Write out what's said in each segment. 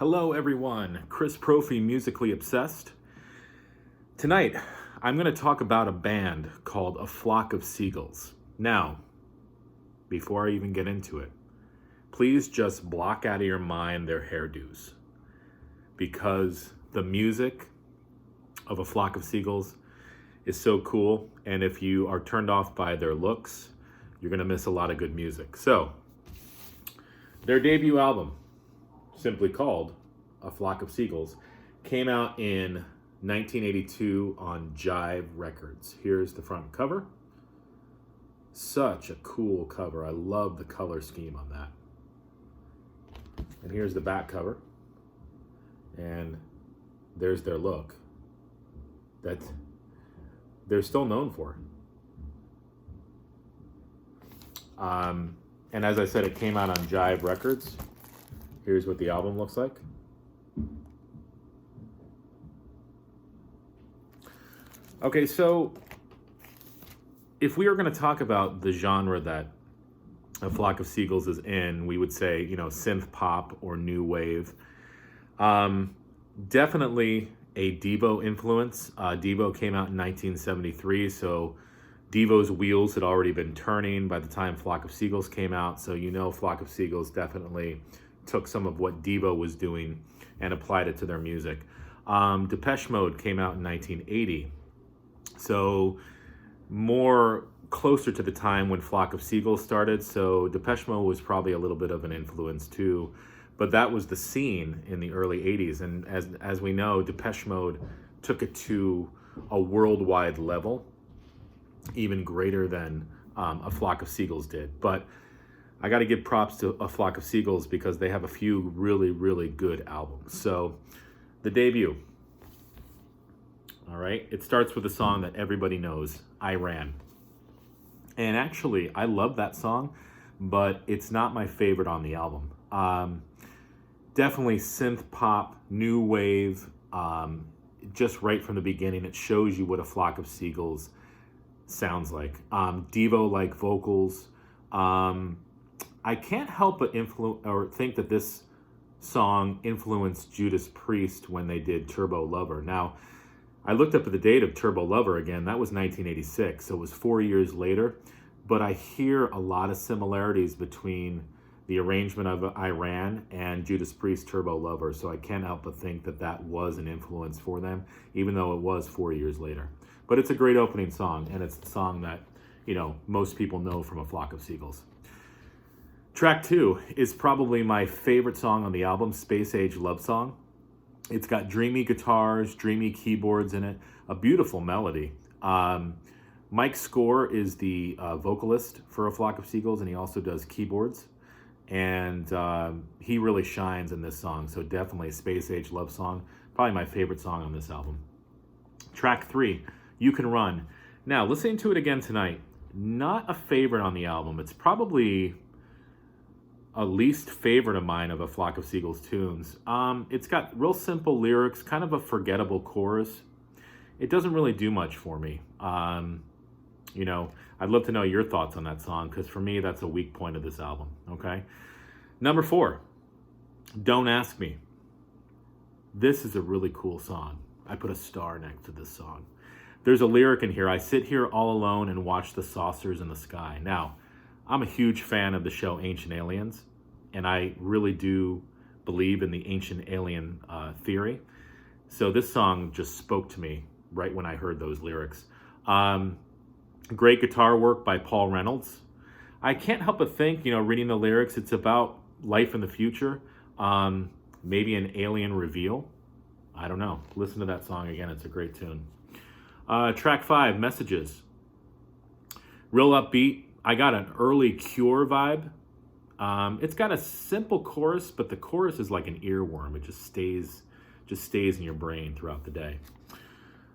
Hello everyone, Chris Profi, Musically Obsessed. Tonight, I'm going to talk about a band called A Flock of Seagulls. Now, before I even get into it, please just block out of your mind their hairdos, because the music of A Flock of Seagulls is so cool, and if you are turned off by their looks, you're going to miss a lot of good music. So, their debut album, simply called A Flock of Seagulls, came out in 1982 on Jive Records. Here's the front cover. Such a cool cover. I love the color scheme on that. And here's the back cover. And there's their look that they're still known for. And as I said, it came out on Jive Records. Here's what the album looks like. Okay, so if we were going to talk about the genre that A Flock of Seagulls is in, we would say, synth pop or new wave. Definitely a Devo influence. Devo came out in 1973, so Devo's wheels had already been turning by the time Flock of Seagulls came out. So Flock of Seagulls definitely took some of what Devo was doing and applied it to their music. Depeche Mode came out in 1980. So more closer to the time when Flock of Seagulls started. So Depeche Mode was probably a little bit of an influence too. But that was the scene in the early 80s. And as we know, Depeche Mode took it to a worldwide level, even greater than A Flock of Seagulls did. But I got to give props to A Flock of Seagulls because they have a few really, really good albums. So the debut. All right, it starts with a song that everybody knows, I Ran. And actually, I love that song, but it's not my favorite on the album. Definitely synth pop, new wave, just right from the beginning. It shows you what A Flock of Seagulls sounds like. Devo-like vocals. I can't help but think that this song influenced Judas Priest when they did Turbo Lover. Now, I looked up at the date of Turbo Lover again. That was 1986, so it was 4 years later. But I hear a lot of similarities between the arrangement of I Ran and Judas Priest Turbo Lover, so I can't help but think that that was an influence for them, even though it was 4 years later. But it's a great opening song, and it's the song that, most people know from A Flock of Seagulls. Track 2 is probably my favorite song on the album, Space Age Love Song. It's got dreamy guitars, dreamy keyboards in it, a beautiful melody. Mike Score is the vocalist for A Flock of Seagulls, and he also does keyboards. And he really shines in this song, so definitely Space Age Love Song, probably my favorite song on this album. Track 3, You Can Run. Now, listening to it again tonight, not a favorite on the album. It's probably a least favorite of mine of A Flock of Seagulls tunes. It's got real simple lyrics, kind of a forgettable chorus. It doesn't really do much for me. I'd love to know your thoughts on that song, because for me, that's a weak point of this album, okay? Number 4, Don't Ask Me. This is a really cool song. I put a star next to this song. There's a lyric in here, I sit here all alone and watch the saucers in the sky. Now, I'm a huge fan of the show Ancient Aliens, and I really do believe in the ancient alien theory. So this song just spoke to me right when I heard those lyrics. Great guitar work by Paul Reynolds. I can't help but think, reading the lyrics, it's about life in the future, maybe an alien reveal. I don't know. Listen to that song again. It's a great tune. Track 5, Messages. Real upbeat. I got an early Cure vibe. It's got a simple chorus, but the chorus is like an earworm. It just stays in your brain throughout the day.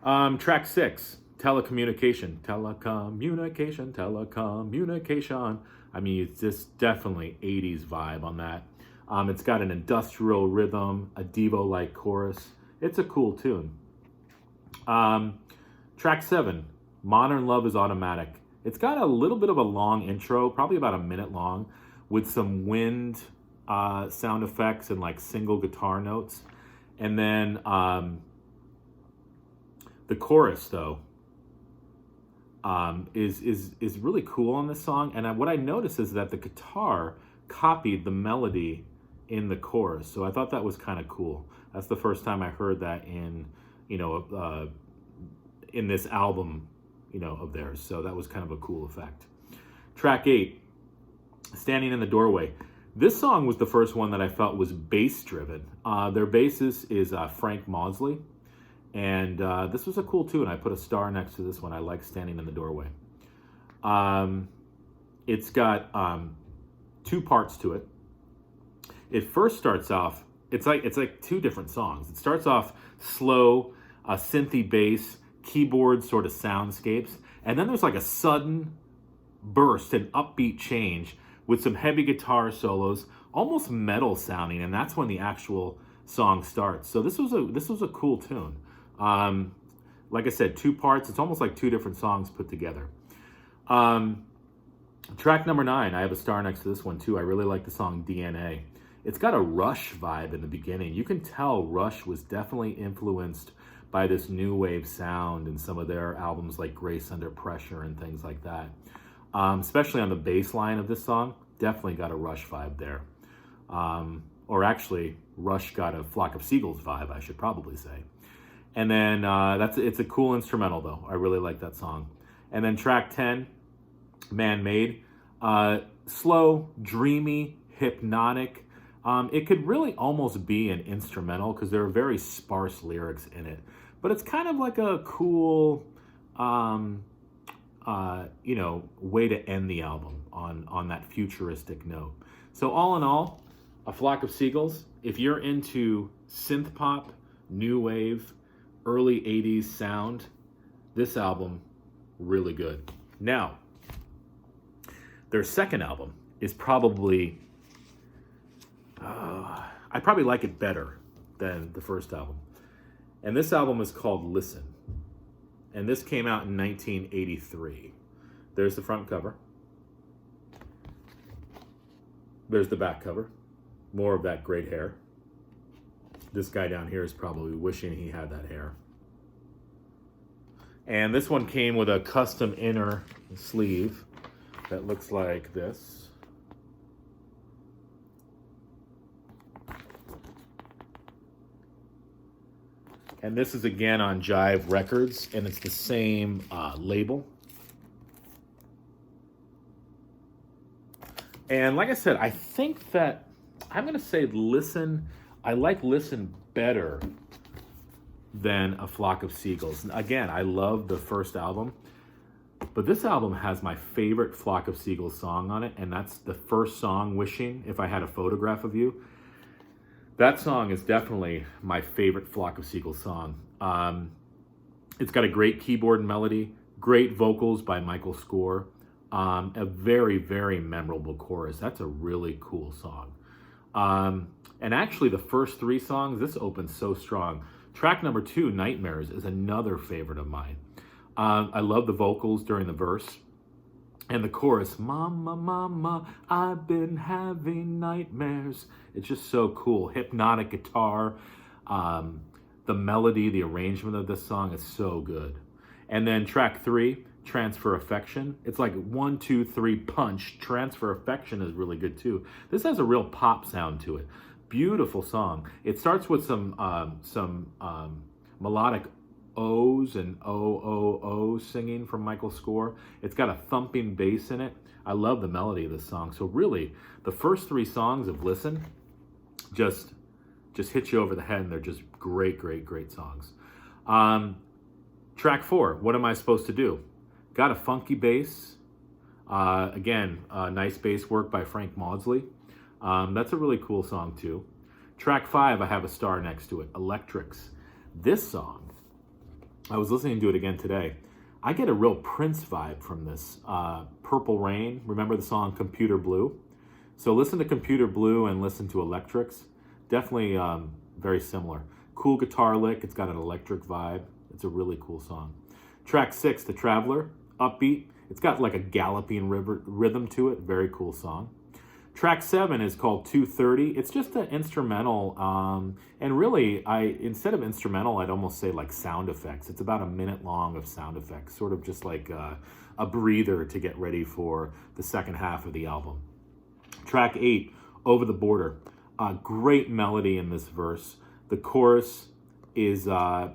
Track 6, Telecommunication. Telecommunication. I mean, it's just definitely 80s vibe on that. It's got an industrial rhythm, a Devo-like chorus. It's a cool tune. Track 7, Modern Love is Automatic. It's got a little bit of a long intro, probably about a minute long, with some wind sound effects and like single guitar notes. And then the chorus, though, is really cool on this song. And what I noticed is that the guitar copied the melody in the chorus. So I thought that was kind of cool. That's the first time I heard that in, in this album, of theirs. So that was kind of a cool effect. Track 8, Standing in the Doorway. This song was the first one that I felt was bass driven. Their bassist is Frank Maudsley. And this was a cool tune. I put a star next to this one. I like Standing in the Doorway. It's got 2 parts to it. It first starts off, it's like 2 different songs. It starts off slow, synthy bass, keyboard sort of soundscapes. And then there's like a sudden burst, an upbeat change with some heavy guitar solos, almost metal sounding. And that's when the actual song starts. So this was a cool tune. Like I said, 2 parts. It's almost like 2 different songs put together. Track number 9, I have a star next to this one too. I really like the song DNA. It's got a Rush vibe in the beginning. You can tell Rush was definitely influenced by this new wave sound in some of their albums like Grace Under Pressure and things like that. Especially on the bass line of this song, definitely got a Rush vibe there. Or actually, Rush got a Flock of Seagulls vibe, I should probably say. And then it's a cool instrumental though. I really like that song. And then track 10, Man Made. Slow, dreamy, hypnotic. It could really almost be an instrumental because there are very sparse lyrics in it. But it's kind of like a cool, way to end the album on that futuristic note. So all in all, A Flock of Seagulls. If you're into synth pop, new wave, early 80s sound, this album, really good. Now, their second album is probably, I probably like it better than the first album. And this album is called Listen. And this came out in 1983. There's the front cover. There's the back cover. More of that great hair. This guy down here is probably wishing he had that hair. And this one came with a custom inner sleeve that looks like this. And this is again on Jive Records, and it's the same label. And like I said, I think that I'm going to say Listen. I like Listen better than A Flock of Seagulls. Again, I love the first album, but this album has my favorite Flock of Seagulls song on it, and that's the first song, Wishing, If I Had a Photograph of You. That song is definitely my favorite Flock of Seagulls song. It's got a great keyboard melody, great vocals by Michael Score, a very, very memorable chorus. That's a really cool song. And actually, the first 3 songs, this opens so strong. Track number 2, Nightmares, is another favorite of mine. I love the vocals during the verse. And the chorus, Mama, Mama, I've been having nightmares. It's just so cool. Hypnotic guitar. The melody, the arrangement of this song is so good. And then track 3, Transfer Affection. It's like 1, 2, 3 punch. Transfer Affection is really good too. This has a real pop sound to it. Beautiful song. It starts with some melodic O's and O singing from Michael Score. It's got a thumping bass in it. I love the melody of this song. So really, the first 3 songs of Listen just hit you over the head, and they're just great, great, great songs. Track 4, What Am I Supposed to Do? Got a funky bass. Again, nice bass work by Frank Maudsley. That's a really cool song too. Track 5, I have a star next to it, Electrics. This song, I was listening to it again today. I get a real Prince vibe from this. Purple Rain, remember the song Computer Blue? So listen to Computer Blue and listen to Electrics. Definitely very similar. Cool guitar lick, it's got an electric vibe. It's a really cool song. Track 6, The Traveler, upbeat. It's got like a galloping rhythm to it, very cool song. Track 7 is called 230. It's just an instrumental, and really, instead of instrumental, I'd almost say like sound effects. It's about a minute long of sound effects, sort of just like a breather to get ready for the second half of the album. Track 8, Over the Border. Great melody in this verse. The chorus is,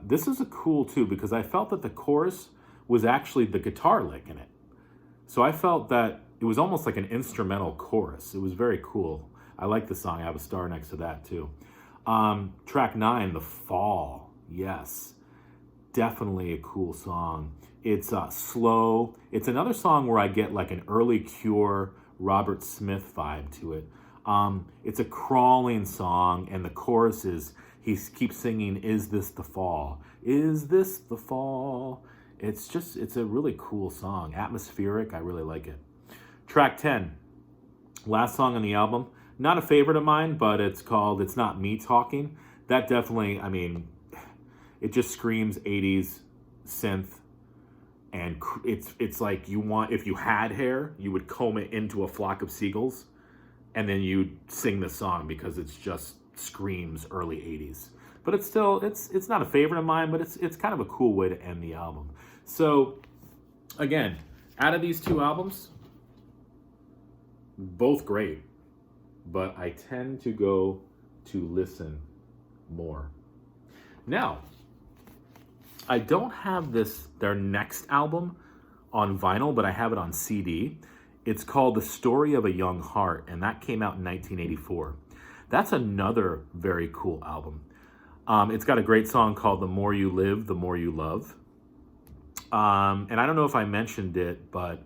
this is a cool too, because I felt that the chorus was actually the guitar lick in it. So I felt that it was almost like an instrumental chorus. It was very cool. I like the song. I have a star next to that too. Track 9, The Fall. Yes, definitely a cool song. It's slow. It's another song where I get like an early Cure, Robert Smith vibe to it. It's a crawling song, and the chorus is, he keeps singing, "Is this the fall? Is this the fall?" It's a really cool song. Atmospheric, I really like it. Track 10, last song on the album. Not a favorite of mine, but it's called It's Not Me Talking. That definitely, I mean, it just screams 80s synth. And it's like you want, if you had hair, you would comb it into a flock of seagulls, and then you'd sing the song because it's just screams early 80s. But it's still, it's not a favorite of mine, but it's kind of a cool way to end the album. So again, out of these two albums, both great, but I tend to go to listen more. Now, I don't have their next album on vinyl, but I have it on CD. It's called The Story of a Young Heart, and that came out in 1984. That's another very cool album. It's got a great song called The More You Live, The More You Love. And I don't know if I mentioned it, but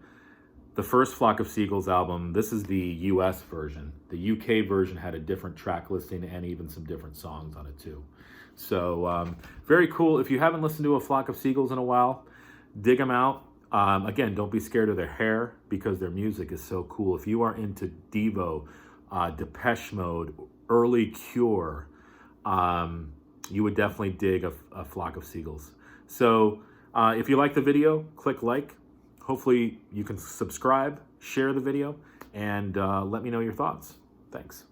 the first Flock of Seagulls album, this is the US version. The UK version had a different track listing and even some different songs on it too. So very cool. If you haven't listened to a Flock of Seagulls in a while, dig them out. Again, don't be scared of their hair because their music is so cool. If you are into Devo, Depeche Mode, early Cure, you would definitely dig a Flock of Seagulls. So if you like the video, click like. Hopefully you can subscribe, share the video, and let me know your thoughts. Thanks.